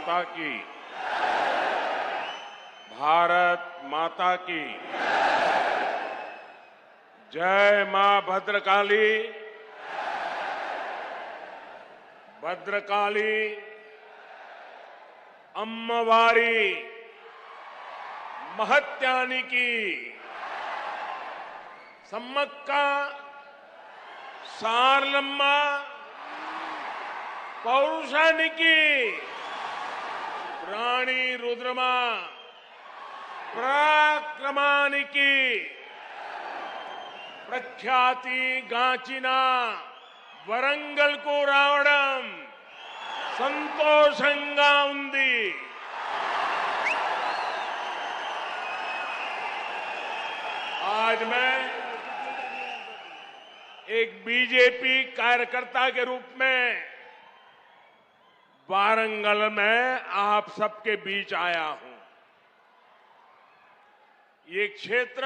माता की। भारत माता की जय। मां भद्रकाली। भद्रकाली अम्मवारी महत्यानिकी सम्मक्का सारलम्मा पौरुषानिकी रानी रुद्रमा पराक्रमानिकी प्रख्याति गांचिना वरंगल को रावणम संतोषंगा उंदी। आज मैं एक बीजेपी कार्यकर्ता के रूप में वारंगल में आप सबके बीच आया हूं। ये क्षेत्र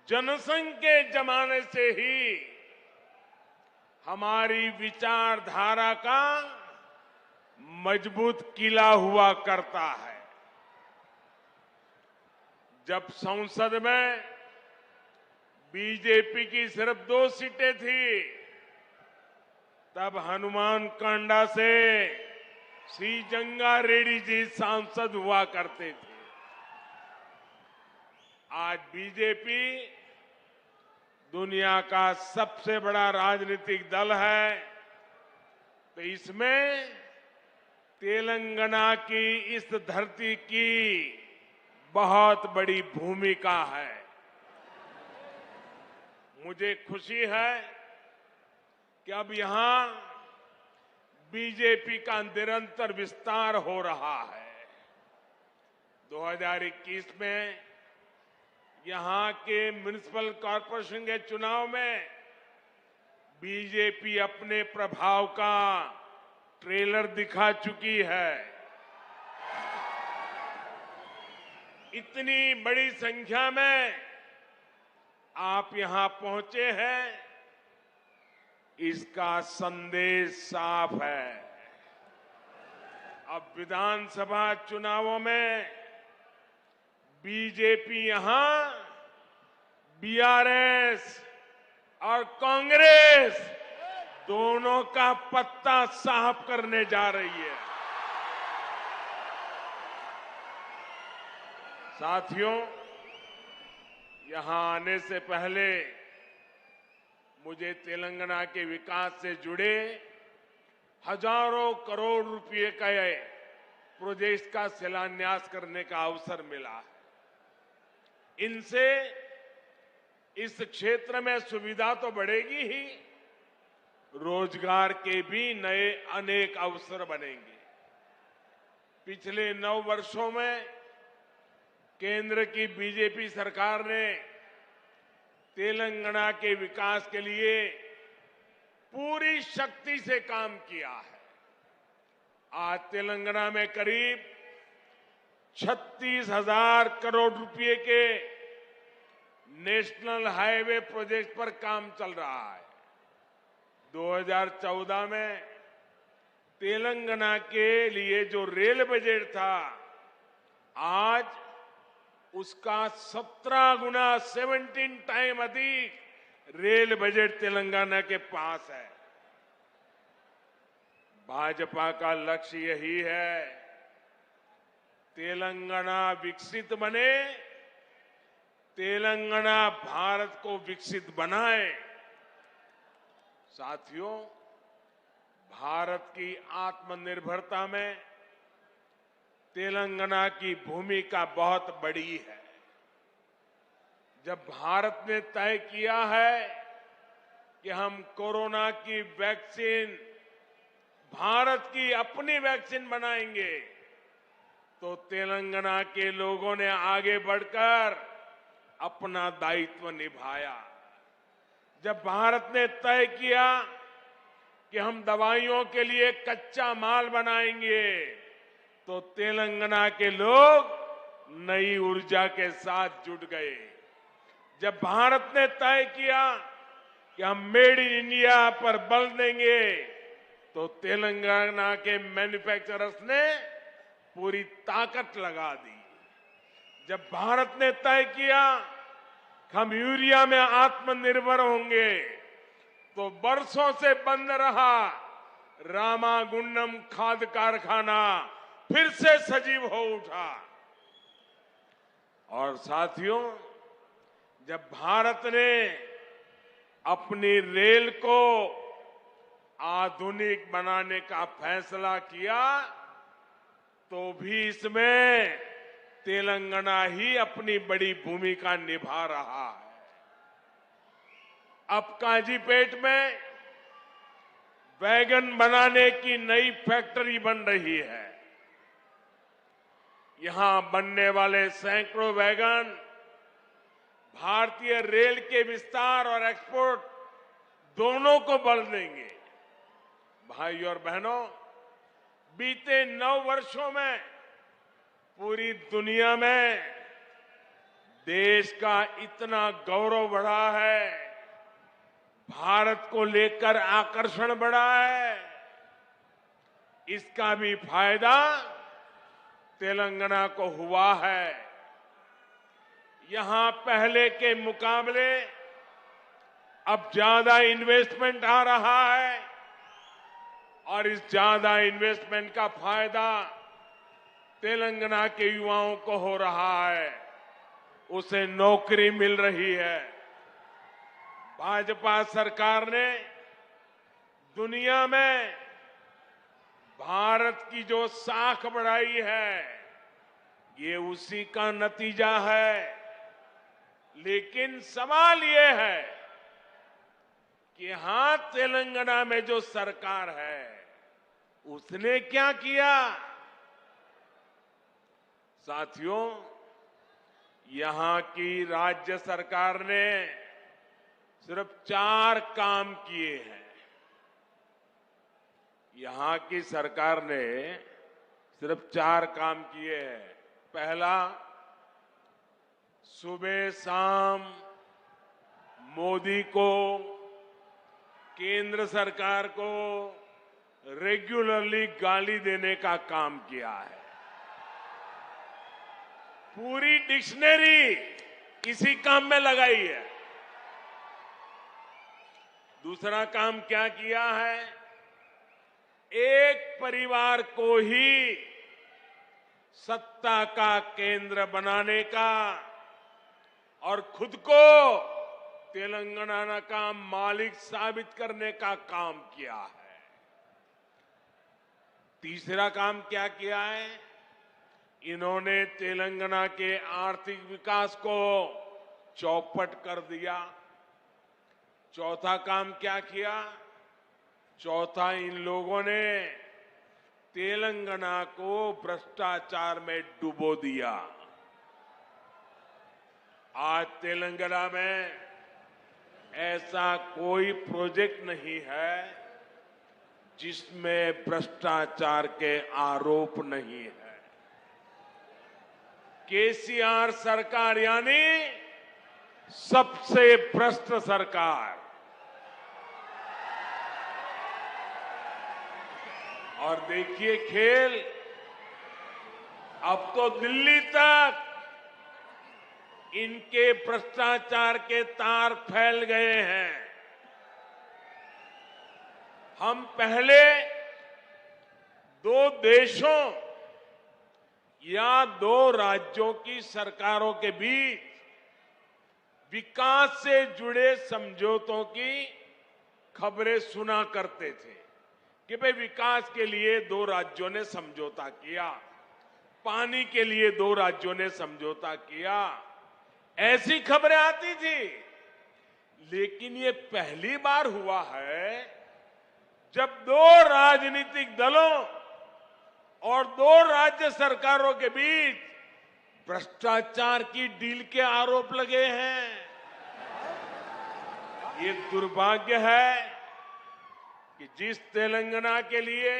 जनसंघ के जमाने से ही हमारी विचारधारा का मजबूत किला हुआ करता है। जब संसद में बीजेपी की सिर्फ 2 सीटें थी, तब हनुमान कांडा से सी जंगा रेड्डी जी सांसद हुआ करते थे। आज बीजेपी दुनिया का सबसे बड़ा राजनीतिक दल है, तो इसमें तेलंगाना की इस धरती की बहुत बड़ी भूमिका है। मुझे खुशी है कि अब यहां बीजेपी का निरंतर विस्तार हो रहा है। 2021 में यहां के म्युनिसिपल कॉरपोरेशन के चुनाव में बीजेपी अपने प्रभाव का ट्रेलर दिखा चुकी है। इतनी बड़ी संख्या में आप यहां पहुंचे हैं, इसका संदेश साफ है। अब विधानसभा चुनावों में बीजेपी यहां बीआरएस और कांग्रेस दोनों का पत्ता साफ करने जा रही है। साथियों, यहां आने से पहले मुझे तेलंगाना के विकास से जुड़े हजारों करोड़ रुपए का प्रोजेक्ट का शिलान्यास करने का अवसर मिला है। इनसे इस क्षेत्र में सुविधा तो बढ़ेगी ही, रोजगार के भी नए अनेक अवसर बनेंगे। पिछले 9 वर्षों में केंद्र की बीजेपी सरकार ने तेलंगाना के विकास के लिए पूरी शक्ति से काम किया है। आज तेलंगाना में करीब 36,000 करोड़ रुपए के नेशनल हाईवे प्रोजेक्ट पर काम चल रहा है। 2014 में तेलंगाना के लिए जो रेल बजट था, आज उसका 17 गुना 17 टाइम अधिक रेल बजट तेलंगाना के पास है। भाजपा का लक्ष्य यही है, तेलंगाना विकसित बने, तेलंगाना भारत को विकसित बनाए। साथियों, भारत की आत्मनिर्भरता में तेलंगाना की भूमिका बहुत बड़ी है। जब भारत ने तय किया है कि हम कोरोना की वैक्सीन, भारत की अपनी वैक्सीन बनाएंगे, तो तेलंगाना के लोगों ने आगे बढ़कर अपना दायित्व निभाया। जब भारत ने तय किया कि हम दवाइयों के लिए कच्चा माल बनाएंगे, तो तेलंगाना के लोग नई ऊर्जा के साथ जुट गए। जब भारत ने तय किया कि हम मेड इन इंडिया पर बल देंगे, तो तेलंगाना के मैन्युफैक्चरर्स ने पूरी ताकत लगा दी। जब भारत ने तय किया कि हम यूरिया में आत्मनिर्भर होंगे, तो बरसों से बंद रहा रामागुंडम खाद कारखाना फिर से सजीव हो उठा। और साथियों, जब भारत ने अपनी रेल को आधुनिक बनाने का फैसला किया, तो भी इसमें तेलंगाना ही अपनी बड़ी भूमिका निभा रहा है। अब काजीपेट में वैगन बनाने की नई फैक्ट्री बन रही है। यहां बनने वाले सैकड़ों वैगन भारतीय रेल के विस्तार और एक्सपोर्ट दोनों को बल देंगे। भाइयों और बहनों, बीते 9 वर्षों में पूरी दुनिया में देश का इतना गौरव बढ़ा है, भारत को लेकर आकर्षण बढ़ा है। इसका भी फायदा तेलंगाना को हुआ है। यहां पहले के मुकाबले अब ज्यादा इन्वेस्टमेंट आ रहा है और इस ज्यादा इन्वेस्टमेंट का फायदा तेलंगाना के युवाओं को हो रहा है, उसे नौकरी मिल रही है। भाजपा सरकार ने दुनिया में भारत की जो साख बढ़ाई है, ये उसी का नतीजा है। लेकिन सवाल ये है कि यहां तेलंगाना में जो सरकार है, उसने क्या किया? साथियों, यहां की राज्य सरकार ने सिर्फ 4 काम किए हैं। यहां की सरकार ने सिर्फ 4 काम किए हैं। पहला, सुबह शाम मोदी को, केंद्र सरकार को रेगुलरली गाली देने का काम किया है। पूरी डिक्शनरी इसी काम में लगाई है। दूसरा काम क्या किया है? एक परिवार को ही सत्ता का केंद्र बनाने का और खुद को तेलंगाना का मालिक साबित करने का काम किया है। तीसरा काम क्या किया है? इन्होंने तेलंगाना के आर्थिक विकास को चौपट कर दिया। चौथा काम क्या किया? चौथा, इन लोगों ने तेलंगाना को भ्रष्टाचार में डुबो दिया। आज तेलंगाना में ऐसा कोई प्रोजेक्ट नहीं है जिसमें भ्रष्टाचार के आरोप नहीं है। केसीआर सरकार यानी सबसे भ्रष्ट सरकार। और देखिए खेल, अब तो दिल्ली तक इनके भ्रष्टाचार के तार फैल गए हैं। हम पहले 2 देशों या 2 राज्यों की सरकारों के बीच विकास से जुड़े समझौतों की खबरें सुना करते थे कि भाई विकास के लिए 2 राज्यों ने समझौता किया, पानी के लिए 2 राज्यों ने समझौता किया, ऐसी खबरें आती थी। लेकिन ये पहली बार हुआ है जब 2 राजनीतिक दलों और 2 राज्य सरकारों के बीच भ्रष्टाचार की डील के आरोप लगे हैं। ये दुर्भाग्य है कि जिस तेलंगाना के लिए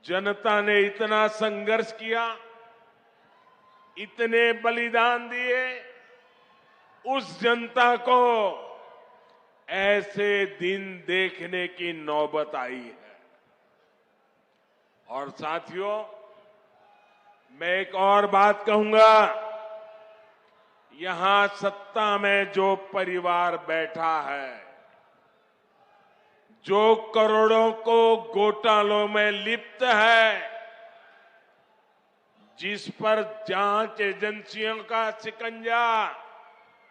जनता ने इतना संघर्ष किया, इतने बलिदान दिए, उस जनता को ऐसे दिन देखने की नौबत आई है। और साथियों, मैं एक और बात कहूंगा, यहां सत्ता में जो परिवार बैठा है, जो करोड़ों को घोटालों में लिप्त है, जिस पर जांच एजेंसियों का शिकंजा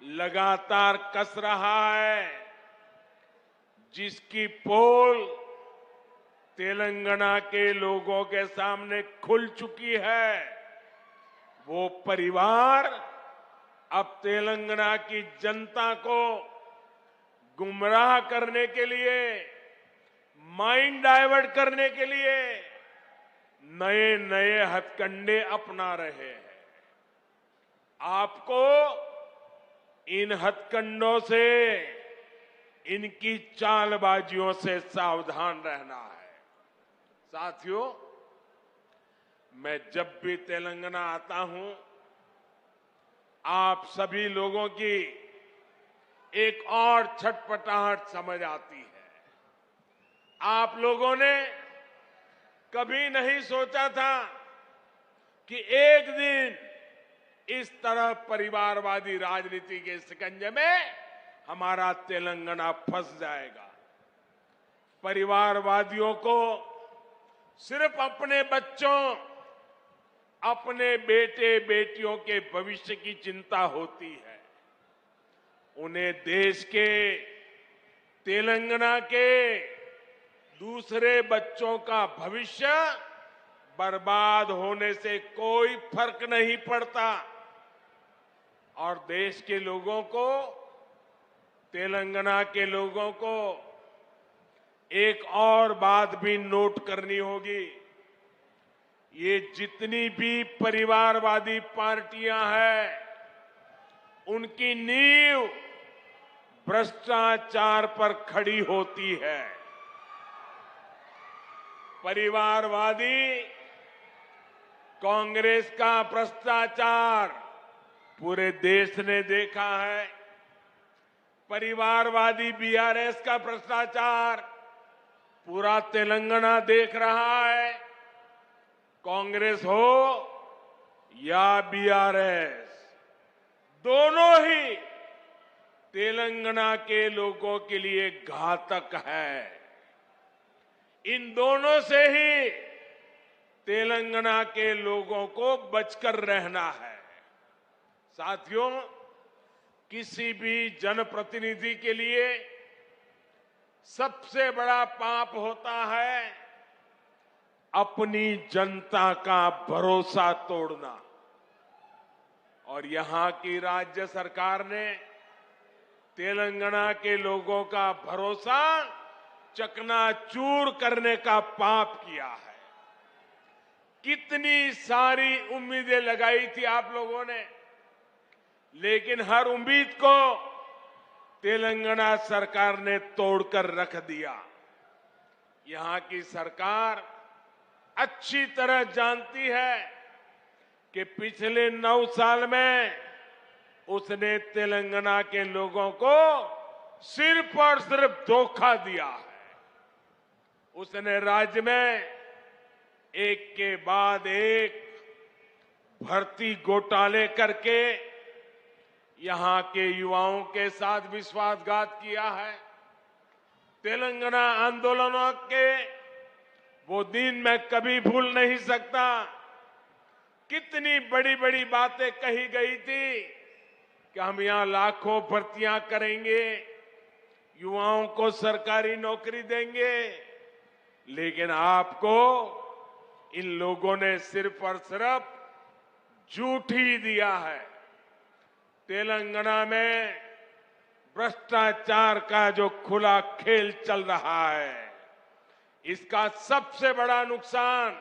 लगातार कस रहा है, जिसकी पोल तेलंगाना के लोगों के सामने खुल चुकी है, वो परिवार अब तेलंगाना की जनता को गुमराह करने के लिए, माइंड डाइवर्ट करने के लिए नए नए हथकंडे अपना रहे हैं। आपको इन हथकंडों से, इनकी चालबाजियों से सावधान रहना है। साथियों, मैं जब भी तेलंगाना आता हूं, आप सभी लोगों की एक और छटपटाहट समझ आती है। आप लोगों ने कभी नहीं सोचा था कि एक दिन इस तरह परिवारवादी राजनीति के शिकंजे में हमारा तेलंगाना फंस जाएगा। परिवारवादियों को सिर्फ अपने बच्चों, अपने बेटे बेटियों के भविष्य की चिंता होती है। उन्हें देश के, तेलंगाना के दूसरे बच्चों का भविष्य बर्बाद होने से कोई फर्क नहीं पड़ता। और देश के लोगों को, तेलंगाना के लोगों को एक और बात भी नोट करनी होगी। ये जितनी भी परिवारवादी पार्टियां हैं, उनकी नींव भ्रष्टाचार पर खड़ी होती है। परिवारवादी कांग्रेस का भ्रष्टाचार पूरे देश ने देखा है। परिवारवादी बीआरएस का भ्रष्टाचार पूरा तेलंगाना देख रहा है। कांग्रेस हो या बीआरएस, दोनों ही तेलंगाना के लोगों के लिए घातक है। इन दोनों से ही तेलंगाना के लोगों को बचकर रहना है। साथियों, किसी भी जनप्रतिनिधि के लिए सबसे बड़ा पाप होता है अपनी जनता का भरोसा तोड़ना। और यहां की राज्य सरकार ने तेलंगाना के लोगों का भरोसा चकनाचूर करने का पाप किया है। कितनी सारी उम्मीदें लगाई थी आप लोगों ने, लेकिन हर उम्मीद को तेलंगाना सरकार ने तोड़कर रख दिया। यहां की सरकार अच्छी तरह जानती है कि पिछले 9 साल में उसने तेलंगाना के लोगों को सिर्फ और सिर्फ धोखा दिया है। उसने राज्य में एक के बाद एक भर्ती घोटाले करके यहां के युवाओं के साथ विश्वासघात किया है। तेलंगाना आंदोलनों के वो दिन मैं कभी भूल नहीं सकता। कितनी बड़ी बड़ी बातें कही गई थी कि हम यहां लाखों भर्तियां करेंगे, युवाओं को सरकारी नौकरी देंगे, लेकिन आपको इन लोगों ने सिर्फ और सिर्फ झूठ ही दिया है। तेलंगाना में भ्रष्टाचार का जो खुला खेल चल रहा है, इसका सबसे बड़ा नुकसान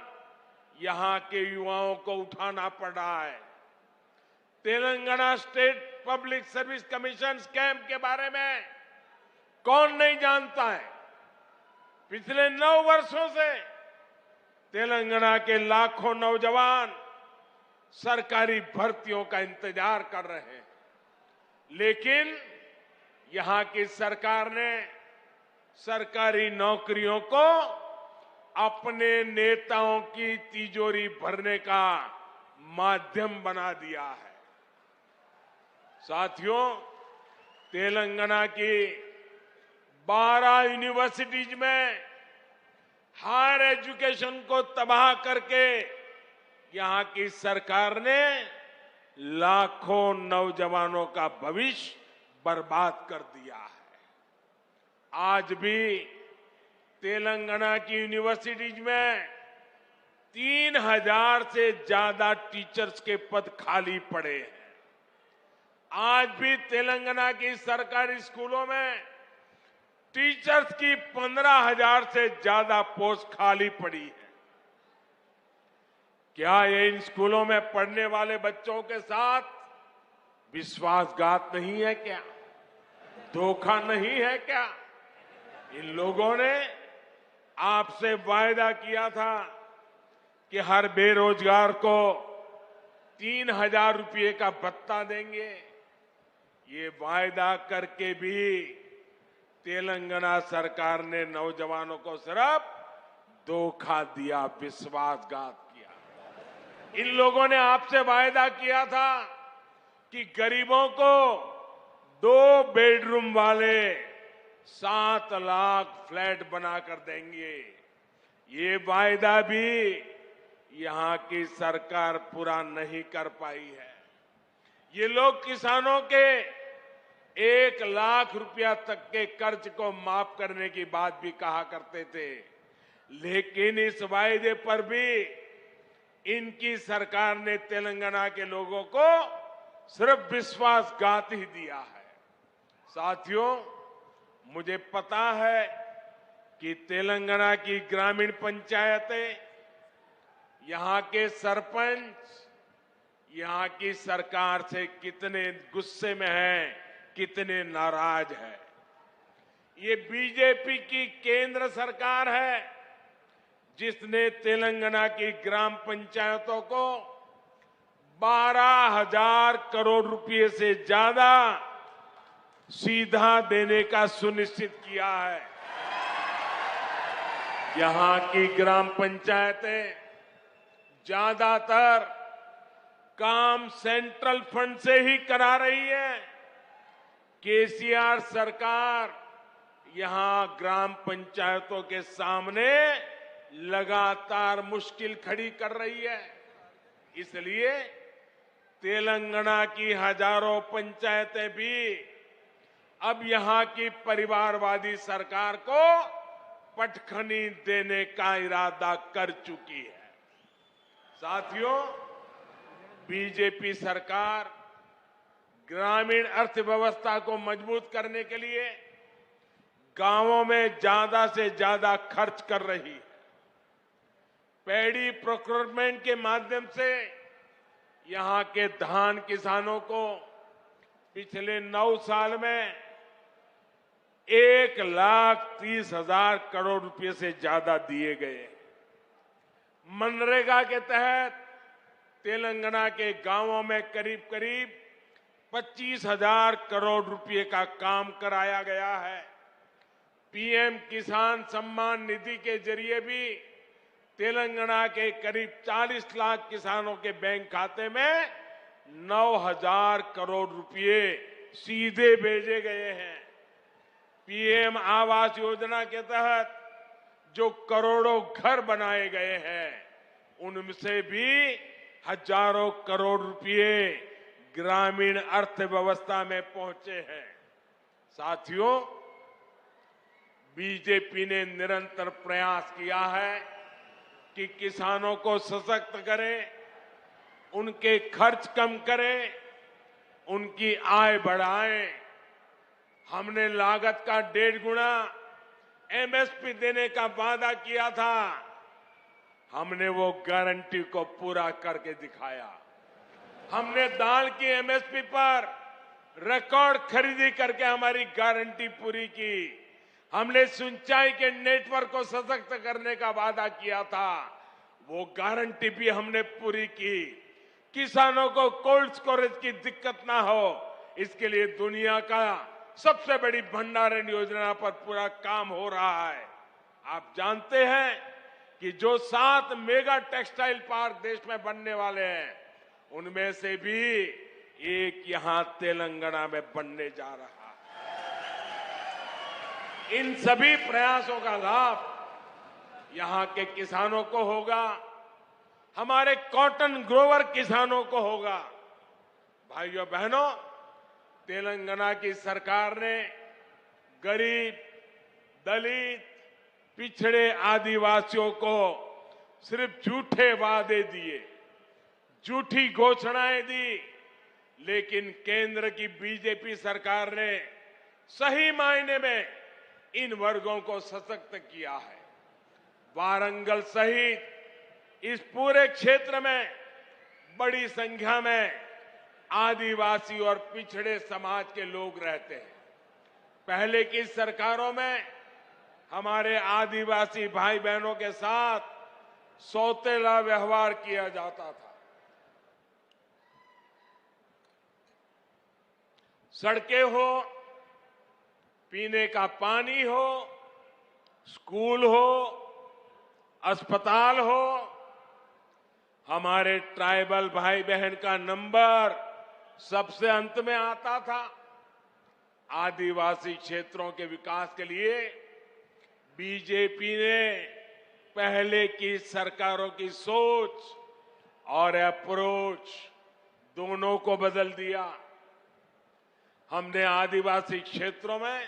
यहां के युवाओं को उठाना पड़ रहा है। Telangana state public service commission scam के बारे में कौन नहीं जानता है। पिछले 9 वर्षों से तेलंगाना के लाखों नौजवान सरकारी भर्तियों का इंतजार कर रहे हैं, लेकिन यहां की सरकार ने सरकारी नौकरियों को अपने नेताओं की तिजोरी भरने का माध्यम बना दिया है। साथियों, तेलंगाना की 12 यूनिवर्सिटीज में हायर एजुकेशन को तबाह करके यहां की सरकार ने लाखों नौजवानों का भविष्य बर्बाद कर दिया है। आज भी तेलंगाना की यूनिवर्सिटीज में 3000 से ज्यादा टीचर्स के पद खाली पड़े हैं। आज भी तेलंगाना की सरकारी स्कूलों में टीचर्स की 15,000 से ज्यादा पोस्ट खाली पड़ी है। क्या ये इन स्कूलों में पढ़ने वाले बच्चों के साथ विश्वासघात नहीं है क्या? धोखा नहीं है क्या? इन लोगों ने आपसे वायदा किया था कि हर बेरोजगार को 3,000 रुपये का भत्ता देंगे। ये वायदा करके भी तेलंगाना सरकार ने नौजवानों को सिर्फ धोखा दिया, विश्वासघात किया। इन लोगों ने आपसे वायदा किया था कि गरीबों को 2 बेडरूम वाले 7 लाख फ्लैट बनाकर देंगे। ये वायदा भी यहां की सरकार पूरा नहीं कर पाई है। ये लोग किसानों के 1 लाख रुपया तक के कर्ज को माफ करने की बात भी कहा करते थे, लेकिन इस वायदे पर भी इनकी सरकार ने तेलंगाना के लोगों को सिर्फ विश्वासघात ही दिया है। साथियों, मुझे पता है कि तेलंगाना की ग्रामीण पंचायतें, यहां के सरपंच यहां की सरकार से कितने गुस्से में हैं, कितने नाराज हैं। ये बीजेपी की केंद्र सरकार है जिसने तेलंगाना की ग्राम पंचायतों को 12,000 करोड़ रुपए से ज्यादा सीधा देने का सुनिश्चित किया है। यहां की ग्राम पंचायतें ज्यादातर काम सेंट्रल फंड से ही करा रही है। केसीआर सरकार यहां ग्राम पंचायतों के सामने लगातार मुश्किल खड़ी कर रही है। इसलिए तेलंगाना की हजारों पंचायतें भी अब यहां की परिवारवादी सरकार को पटखनी देने का इरादा कर चुकी है। साथियों, बीजेपी सरकार ग्रामीण अर्थव्यवस्था को मजबूत करने के लिए गांवों में ज्यादा से ज्यादा खर्च कर रही है। पैडी प्रोक्योरमेंट के माध्यम से यहां के धान किसानों को पिछले 9 साल में 1,30,000 करोड़ रुपए से ज्यादा दिए गए। मनरेगा के तहत तेलंगाना के गांवों में करीब करीब 25,000 करोड़ रुपए का काम कराया गया है। पीएम किसान सम्मान निधि के जरिए भी तेलंगाना के करीब 40 लाख किसानों के बैंक खाते में 9,000 करोड़ रुपए सीधे भेजे गए हैं। पीएम आवास योजना के तहत जो करोड़ों घर बनाए गए हैं, उनसे भी हजारों करोड़ रुपए ग्रामीण अर्थव्यवस्था में पहुंचे हैं। साथियों, बीजेपी ने निरंतर प्रयास किया है कि किसानों को सशक्त करें, उनके खर्च कम करें, उनकी आय बढ़ाएं। हमने लागत का 1.5 गुना एमएसपी देने का वादा किया था। हमने वो गारंटी को पूरा करके दिखाया। हमने दाल की एमएसपी पर रिकॉर्ड खरीदी करके हमारी गारंटी पूरी की। हमने सिंचाई के नेटवर्क को सशक्त करने का वादा किया था, वो गारंटी भी हमने पूरी की। किसानों को कोल्ड स्टोरेज की दिक्कत ना हो, इसके लिए दुनिया का सबसे बड़ी भंडारण योजना पर पूरा काम हो रहा है। आप जानते हैं कि जो 7 मेगा टेक्सटाइल पार्क देश में बनने वाले हैं, उनमें से भी एक यहां तेलंगाना में बनने जा रहा है। इन सभी प्रयासों का लाभ यहां के किसानों को होगा, हमारे कॉटन ग्रोवर किसानों को होगा। भाइयों बहनों, तेलंगाना की सरकार ने गरीब, दलित, पिछड़े आदिवासियों को सिर्फ झूठे वादे दिए, झूठी घोषणाएं दी, लेकिन केंद्र की बीजेपी सरकार ने सही मायने में इन वर्गों को सशक्त किया है। वारंगल सहित इस पूरे क्षेत्र में बड़ी संख्या में आदिवासी और पिछड़े समाज के लोग रहते हैं। पहले की सरकारों में हमारे आदिवासी भाई बहनों के साथ सौतेला व्यवहार किया जाता था। सड़कें हो, पीने का पानी हो, स्कूल हो, अस्पताल हो, हमारे ट्राइबल भाई बहन का नंबर सबसे अंत में आता था। आदिवासी क्षेत्रों के विकास के लिए बीजेपी ने पहले की सरकारों की सोच और अप्रोच दोनों को बदल दिया। हमने आदिवासी क्षेत्रों में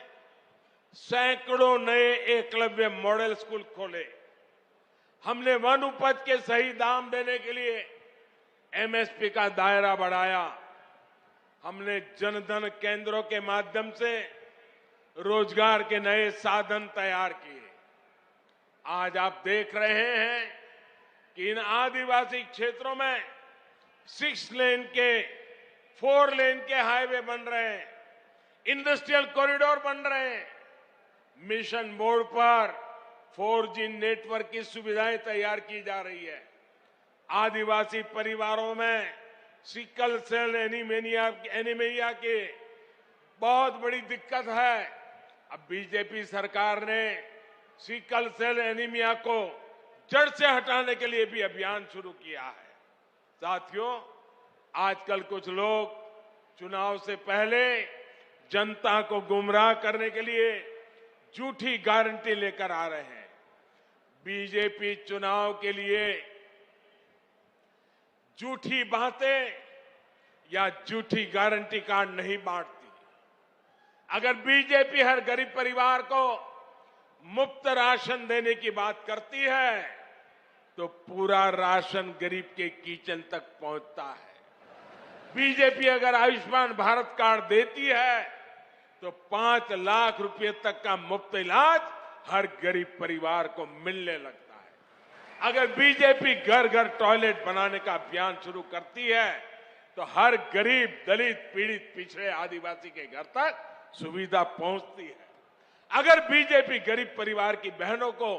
सैकड़ों नए एकलव्य मॉडल स्कूल खोले। हमने वन उपज के सही दाम देने के लिए एमएसपी का दायरा बढ़ाया। हमने जनधन केंद्रों के माध्यम से रोजगार के नए साधन तैयार किए। आज आप देख रहे हैं कि इन आदिवासी क्षेत्रों में 6 लेन के 4 लेन के हाईवे बन रहे हैं, इंडस्ट्रियल कॉरिडोर बन रहे हैं, मिशन मोड पर 4G नेटवर्क की सुविधाएं तैयार की जा रही है। आदिवासी परिवारों में सिकल सेल एनीमिया की बहुत बड़ी दिक्कत है। अब बीजेपी सरकार ने सिकल सेल एनीमिया को जड़ से हटाने के लिए भी अभियान शुरू किया है। साथियों, आजकल कुछ लोग चुनाव से पहले जनता को गुमराह करने के लिए झूठी गारंटी लेकर आ रहे हैं। बीजेपी चुनाव के लिए झूठी बातें या झूठी गारंटी कार्ड नहीं बांटती। अगर बीजेपी हर गरीब परिवार को मुफ्त राशन देने की बात करती है, तो पूरा राशन गरीब के किचन तक पहुंचता है। बीजेपी अगर आयुष्मान भारत कार्ड देती है, तो 5 लाख रुपए तक का मुफ्त इलाज हर गरीब परिवार को मिलने लगता है। अगर बीजेपी घर घर टॉयलेट बनाने का अभियान शुरू करती है, तो हर गरीब, दलित, पीड़ित, पिछड़े आदिवासी के घर तक सुविधा पहुंचती है। अगर बीजेपी गरीब परिवार की बहनों को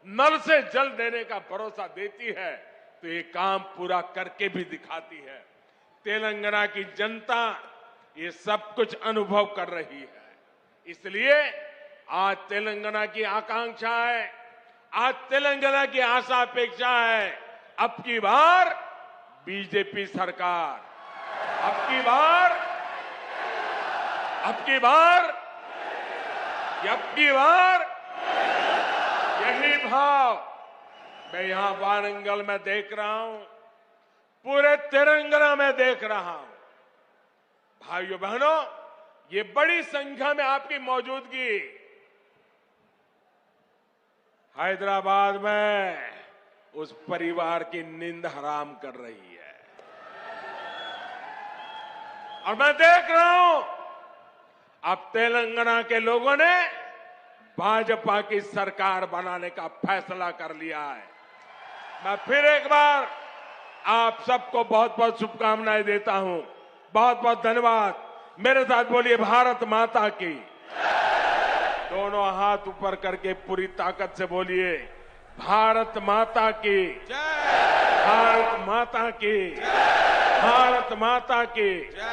नल से जल देने का भरोसा देती है, तो ये काम पूरा करके भी दिखाती है। तेलंगाना की जनता ये सब कुछ अनुभव कर रही है। इसलिए आज तेलंगाना की आकांक्षा है, आज तेलंगाना की आशा अपेक्षा है, अब की बार बीजेपी सरकार, अब की बार यही भाव मैं यहां वारंगल में देख रहा हूं, पूरे तेलंगाना में देख रहा हूं। भाइयों बहनों, ये बड़ी संख्या में आपकी मौजूदगी हैदराबाद में उस परिवार की नींद हराम कर रही है। और मैं देख रहा हूं, अब तेलंगाना के लोगों ने भाजपा की सरकार बनाने का फैसला कर लिया है। मैं फिर एक बार आप सबको बहुत बहुत शुभकामनाएं देता हूं। बहुत बहुत धन्यवाद। मेरे साथ बोलिए भारत माता की। दोनों हाथ ऊपर करके पूरी ताकत से बोलिए भारत माता की जय, भारत माता की जय, भारत माता की जय।